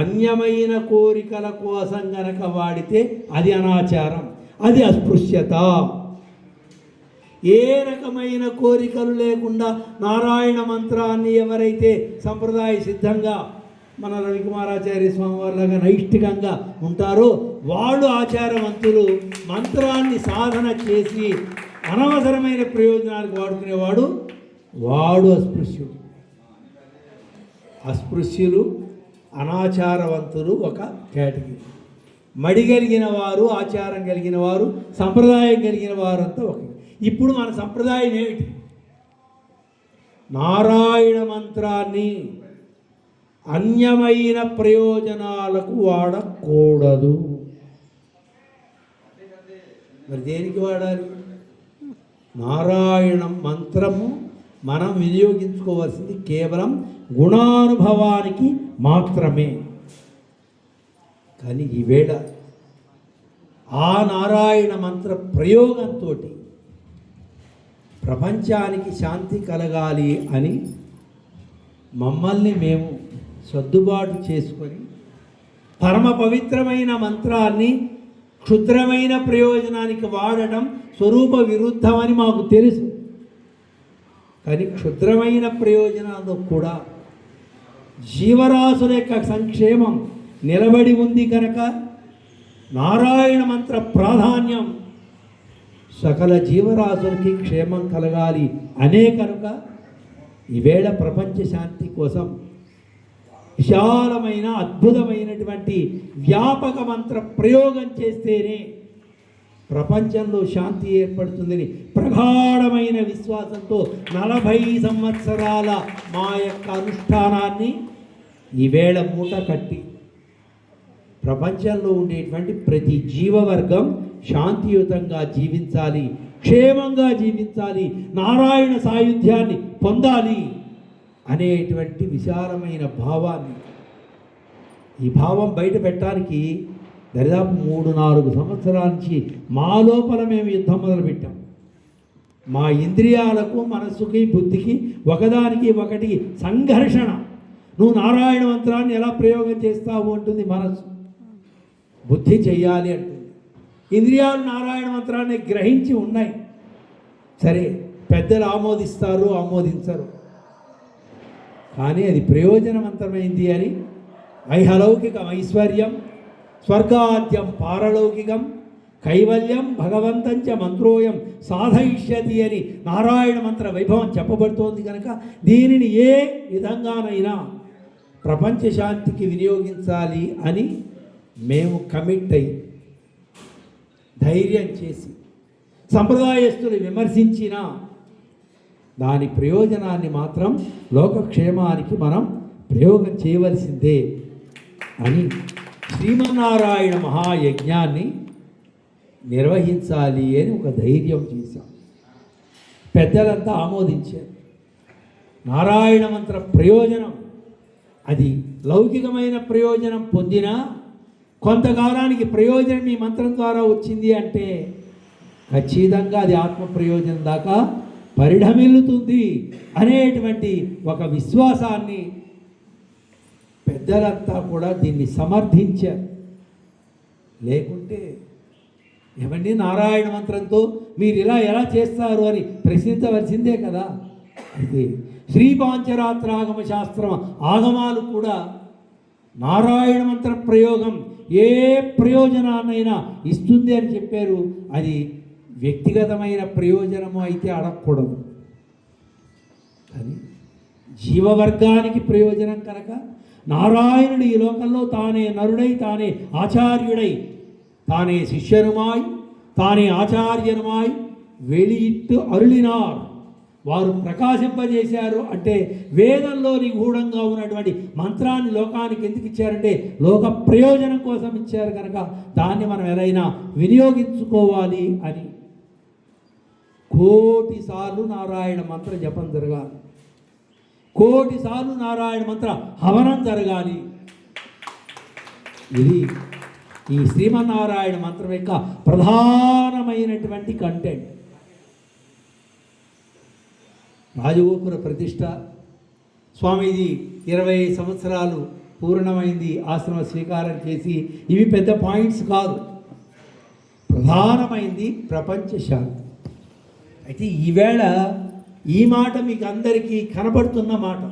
అన్యమైన కోరికల కోసం గనక వాడితే అది అనాచారం, అది అస్పృశ్యత. ఏ రకమైన కోరికలు లేకుండా నారాయణ మంత్రాన్ని ఎవరైతే సంప్రదాయ సిద్ధంగా మన రవికుమారాచార్య స్వామి వారిలాగా నైష్ఠికంగా ఉంటారో వాళ్ళు ఆచారవంతులు. మంత్రాన్ని సాధన చేసి అనవసరమైన ప్రయోజనాలకు వాడుకునేవాడు వాడు అస్పృశ్యుడు. అస్పృశ్యులు, అనాచారవంతులు ఒక కేటగిరీ. మడి కలిగిన వారు, ఆచారం కలిగిన వారు, సంప్రదాయం కలిగిన వారంతా ఒక. ఇప్పుడు మన సంప్రదాయం ఏమిటి? నారాయణ మంత్రాన్ని అన్యమైన ప్రయోజనాలకు వాడకూడదు. మరి దేనికి వాడాలి? నారాయణ మంత్రము మనం వినియోగించుకోవాల్సింది కేవలం గుణానుభవానికి మాత్రమే. కానీ ఈవేళ ఆ నారాయణ మంత్ర ప్రయోగంతో ప్రపంచానికి శాంతి కలగాలి అని మమ్మల్ని మేము సర్దుబాటు చేసుకొని పరమ పవిత్రమైన మంత్రాన్ని క్షుద్రమైన ప్రయోజనానికి వాడటం స్వరూప విరుద్ధమని మాకు తెలుసు. కానీ క్షుద్రమైన ప్రయోజనాలు కూడా జీవరాశుల యొక్క సంక్షేమం నిలబడి ఉంది కనుక నారాయణ మంత్ర ప్రాధాన్యం సకల జీవరాశులకి క్షేమం కలగాలి అనే కనుక ఈవేళ ప్రపంచ శాంతి కోసం విశాలమైన అద్భుతమైనటువంటి వ్యాపక మంత్ర ప్రయోగం చేస్తేనే ప్రపంచంలో శాంతి ఏర్పడుతుందని ప్రగాఢమైన విశ్వాసంతో 40 సంవత్సరాల మా యొక్క అనుష్ఠానాన్ని ఈవేళ మూట కట్టి ప్రపంచంలో ఉండేటువంటి ప్రతి జీవవర్గం శాంతియుతంగా జీవించాలి, క్షేమంగా జీవించాలి, నారాయణ సాయుధ్యాన్ని పొందాలి అనేటువంటి విశాలమైన భావాన్ని, ఈ భావం బయట పెట్టడానికి దాదాపు 3-4 సంవత్సరాల నుంచి మా లోపల మేము యుద్ధం మొదలుపెట్టాం. మా ఇంద్రియాలకు, మనస్సుకి, బుద్ధికి ఒకదానికి ఒకటి సంఘర్షణ. నువ్వు నారాయణ మంత్రాన్ని ఎలా ప్రయోగం చేస్తావు అంటుంది మనస్సు, బుద్ధి చెయ్యాలి అంటుంది. ఇంద్రియాలు నారాయణ మంత్రాన్ని గ్రహించి ఉన్నాయి. సరే, పెద్దలు ఆమోదిస్తారు, ఆమోదించరు. కానీ అది ప్రయోజనవంతమైంది అని ఐహలౌకికం ఐశ్వర్యం, స్వర్గాద్యం పారలౌకికం, కైవల్యం భగవంతంచ మంత్రోయం సాధయిష్యతి అని నారాయణ మంత్ర వైభవం చెప్పబడుతోంది కనుక దీనిని ఏ విధంగానైనా ప్రపంచ శాంతికి వినియోగించాలి అని మేము కమిట్ అయ్యి ధైర్యం చేసి సంప్రదాయస్తులు విమర్శించిన దాని ప్రయోజనాన్ని మాత్రం లోకక్షేమానికి మనం ప్రయోగం చేయవలసిందే అని శ్రీమన్నారాయణ మహాయజ్ఞాన్ని నిర్వహించాలి అని ఒక ధైర్యం చేశాం. పెద్దలంతా ఆమోదించారు. నారాయణ మంత్ర ప్రయోజనం అది లౌకికమైన ప్రయోజనం పొందినా కొంతకాలానికి ప్రయోజనం ఈ మంత్రం ద్వారా వచ్చింది అంటే ఖచ్చితంగా అది ఆత్మ ప్రయోజనం దాకా పరిఢమిల్లుతుంది అనేటువంటి ఒక విశ్వాసాన్ని పెద్దలంతా కూడా దీన్ని సమర్థించారు. లేకుంటే ఏమండి నారాయణ మంత్రంతో మీరు ఇలా ఎలా చేస్తారు అని ప్రశ్నించవలసిందే కదా. అయితే శ్రీ పాంచరాత్రాగమ శాస్త్రం ఆగమాలు కూడా నారాయణ మంత్ర ప్రయోగం ఏ ప్రయోజనాన్నైనా ఇస్తుంది అని చెప్పారు. అది వ్యక్తిగతమైన ప్రయోజనము అయితే అడగకూడదు, కానీ జీవవర్గానికి ప్రయోజనం కనుక నారాయణుడు ఈ లోకంలో తానే నరుడై, తానే ఆచార్యుడై, తానే శిష్యనుమాయ్, తానే ఆచార్యనుమాయ్ వెలియిట్టు అరుளிనార్. వారు ప్రకాశింపజేశారు అంటే వేదంలో నిగూఢంగా ఉన్నటువంటి మంత్రాన్ని లోకానికి ఎందుకు ఇచ్చారంటే లోక ప్రయోజనం కోసం ఇచ్చారు కనుక దాన్ని మనం ఎలా వినియోగించుకోవాలి అని 1,000,000 సార్లు నారాయణ మంత్ర జపం జరగాలి, 1,000,000 సార్లు నారాయణ మంత్ర హవనం జరగాలి. ఇది ఈ శ్రీమన్నారాయణ మంత్రం యొక్క ప్రధానమైనటువంటి కంటెంట్. రాజగోపుర ప్రతిష్ట స్వామీజీ 20 సంవత్సరాలు పూర్ణమైంది ఆశ్రమ స్వీకారం చేసి, ఇవి పెద్ద పాయింట్స్ కాదు. ప్రధానమైంది ప్రపంచ శాంతి. అయితే ఈవేళ ఈ మాట మీకు అందరికీ కనబడుతున్న మాట.